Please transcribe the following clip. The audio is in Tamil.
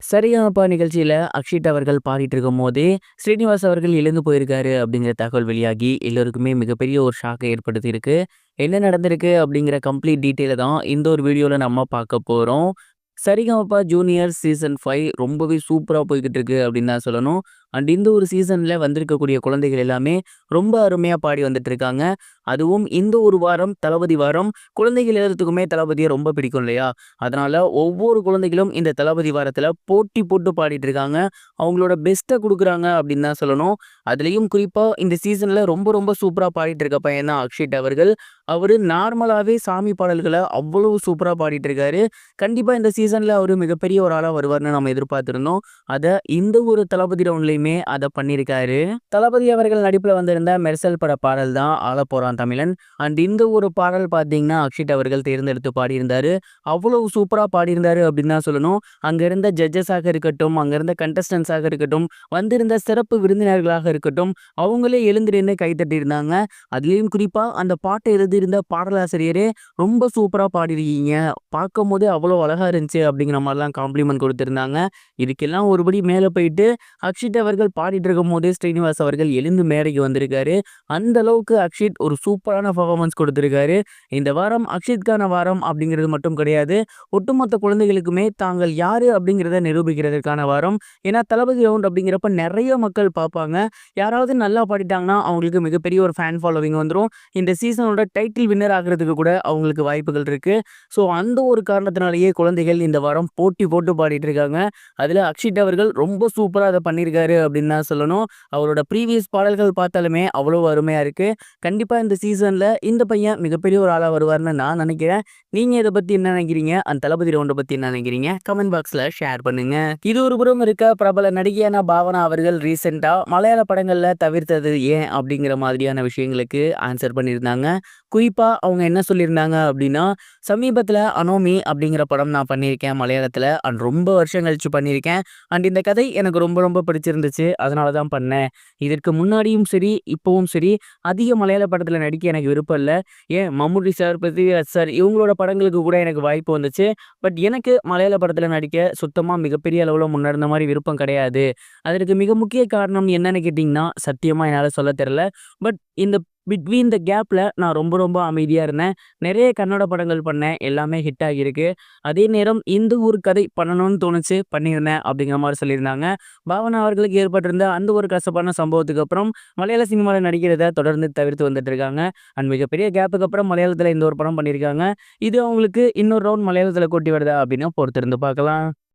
சரிகமப நிகழ்ச்சியில அக்ஷித் அவர்கள் பாடிட்டு இருக்கும்போதே, ஸ்ரீனிவாஸ் அவர்கள் இழந்து போயிருக்காரு அப்படிங்கிற தகவல் வெளியாகி, எல்லோருக்குமே மிகப்பெரிய ஒரு ஷாக்க ஏற்படுத்தியிருக்கு. என்ன நடந்திருக்கு அப்படிங்கிற கம்ப்ளீட் டீட்டெயில தான் இந்த ஒரு வீடியோல நம்ம பார்க்க போறோம். சரிகமப ஜூனியர் சீசன் 5 ரொம்பவே சூப்பரா போய்க்கிட்டு இருக்கு அப்படின்னு தான் சொல்லணும். அண்ட் இந்த ஒரு சீசன்ல வந்திருக்கக்கூடிய குழந்தைகள் எல்லாமே ரொம்ப அருமையா பாடி வந்துட்டு இருக்காங்க. அதுவும் இந்த ஒரு வாரம் தளபதி வாரம். குழந்தைகள் எல்லாத்துக்குமே தளபதிய ரொம்ப பிடிக்கும் இல்லையா? அதனால ஒவ்வொரு குழந்தைகளும் இந்த தளபதி வாரத்துல போட்டி போட்டு பாடிட்டு இருக்காங்க. அவங்களோட பெஸ்ட்ட குடுக்குறாங்க அப்படின்னு தான் சொல்லணும். அதுலயும் குறிப்பா இந்த சீசன்ல ரொம்ப ரொம்ப சூப்பரா பாடிட்டு இருக்க பையன் தான் அக்ஷித் அவர்கள். அவரு நார்மலாவே சாமி பாடல்கள அவ்வளவு சூப்பரா பாடிட்டு இருக்காரு. கண்டிப்பா இந்த சீசன்ல அவரு மிகப்பெரிய ஒரு ஆளா வருவார்ன்னு நம்ம எதிர்பார்த்திருந்தோம். அத இந்த ஒரு தளபதி ரவுண்ட்லயுமே அத பண்ணியிருக்காரு. தளபதி அவர்கள் நடிப்புல வந்திருந்த மெர்சல் பட பாடல் தான் ஆளப்போறான் தமிழன். அண்ட் இந்த ஒரு பாடல் பார்த்தீங்கன்னா, அக்ஷித் அவர்கள் தேர்ந்தெடுத்து பாடியிருந்தாரு. அவ்வளவு சூப்பரா பாடியிருந்தாரு அப்படின்னு தான் சொல்லணும். அங்க இருந்த ஜட்ஜஸாக இருக்கட்டும், அங்க இருந்த கண்டஸ்டன்ட்ஸாக இருக்கட்டும், வந்திருந்த சிறப்பு விருந்தினர்களாக இருக்கட்டும், அவங்களே எழுந்து நின்னு கைத்தட்டியிருந்தாங்க. அதுலயும் குறிப்பா அந்த பாட்ட எழுதியிருந்த பாடலாசிரியரே ரொம்ப சூப்பரா பாடியிருக்கீங்க. பார்க்கும்போதே அவ்வளோ அழகா இருந்துச்சு அப்படிங்கிற மாரிலாம் காம்ப்ளிமெண்ட் குடுத்திருந்தாங்க. இதுக்கெல்லாம் ஒருபடி மேல போயிட்டு அக்ஷித் அவர்கள் பாடிட்டு இருக்கும்போதே ஸ்ரீனிவாஸ் அவர்கள் எழுந்து மேடைக்கு வந்திருக்காரு. அந்த அளவுக்கு அக்ஷித் ஒரு சூப்பரான பெர்ஃபார்மன்ஸ் குடுத்திருக்காரு. இந்த வாரம் அக்ஷித்கான வாரம் அப்படிங்கிறது மட்டும் கிடையாது. ஒட்டுமொத்த குழந்தைகளுக்குமே தாங்கள் யாரு அப்படிங்கிறத நிரூபிக்கிறதற்கான வாரம். ஏன்னா தளபதி ரவுண்ட் அப்படிங்கிறப்ப நெறைய மக்கள் பார்ப்பாங்க. யாராவது நல்லா பாடிட்டாங்கன்னா, அவங்களுக்கு மிகப்பெரிய ஒரு ஃபேன் ஃபாலோவிங் வந்துரும். இந்த சீசனோட டைட்டில் வின்னர் ஆகுறதுக்கு கூட அவங்களுக்கு வாய்ப்புகள் இருக்கு. ஸோ அந்த ஒரு காரணத்தினாலேயே குழந்தைகள் இந்த வாரம் போட்டி போட்டு பாடிட்டு இருக்காங்க. அதுல அக்ஷித் அவர்கள் ரொம்ப சூப்பரா அத பண்ணியிருக்காரு அப்படின்னு தான் சொல்லணும். அவரோட ப்ரீவியஸ் பாடல்கள் பார்த்தாலுமே அவ்வளோ அருமையா இருக்கு. கண்டிப்பா இந்த சீசன்ல இந்த பையன் மிகப்பெரிய ஒரு ஆளா வருவார்ன்னு நான் நினைக்கிறேன். நீங்க இத பத்தி என்ன நினைக்கிறீங்க? அந்த தளபதி ரவுண்ட பத்தி என்ன நினைக்கிறீங்க? கமெண்ட் பாக்ஸ்ல ஷேர் பண்ணுங்க. இது ஒரு புறம் இருக்க, பிரபல நடிகையான பாவனா அவர்கள் ரீசென்ட்டா மலையாள படங்கள்ல தவிர்த்தது ஏன்? அப்படிங்கிற மாதிரியான விஷயங்களுக்கு ஆன்சர் பண்ணியிருந்தாங்க. குறிப்பா அவங்க என்ன சொல்லியிருந்தாங்க அப்படின்னா, சமீபத்தில அனோமி அப்படிங்கிற படம் நான் பண்ணியிருக்கேன் மலையாளத்தில. அண்ட் ரொம்ப வருஷம் கழிச்சு பண்ணியிருக்கேன். அண்ட் இந்த கதை எனக்கு ரொம்ப ரொம்ப பிடிச்சிருந்துச்சு. அதனால தான் பண்ணேன். இதற்கு முன்னாடியும் சரி, இப்பவும் சரி, அதிக மலையாள படத்தில நடிக்க எனக்கு விருப்பம் இல்ல. ஏன் மம்முட்டி சார், பிருத்திவிராஜ் சார் இவங்களோட படங்களுக்கு கூட எனக்கு வாய்ப்பு வந்துச்சு. பட் எனக்கு மலையாள படத்தில நடிக்க சுத்தமா மிகப்பெரிய அளவுல முன்ன இருந்த மாரி விருப்பம் கிடையாது. அதற்கு மிக முக்கிய காரணம் என்னன்னு கேட்டீங்கன்னா, சத்தியமா என்னால சொல்ல தெரியல. பட் இந்த பிட்வீன் த கேப்ல நான் ரொம்ப ரொம்ப அமைதியா இருந்தேன். நெறைய கன்னட படங்கள் பண்ணேன். எல்லாமே ஹிட் ஆகியிருக்கு. அதே நேரம் இந்த ஒரு கதை பண்ணணும்னு தோணுச்சு, பண்ணியிருந்தேன் அப்படிங்கிற மாரி சொல்லியிருந்தாங்க. பாவனா அவர்களுக்கு ஏற்பட்டிருந்த அந்த ஒரு கசப்பான சம்பவத்துக்கு அப்புறம் மலையாள சினிமால நடிக்கிறத தொடர்ந்து தவிர்த்து வந்துட்டு இருக்காங்க. அண்ட் மிகப்பெரிய கேப்புக்கு அப்புறம் மலையாளத்தில இந்த ஒரு படம் பண்ணியிருக்காங்க. இது அவங்களுக்கு இன்னொரு ரவுண்ட் மலையாளத்தில கொட்டி வருதா அப்படின்னு பொறுத்திருந்து பார்க்கலாம்.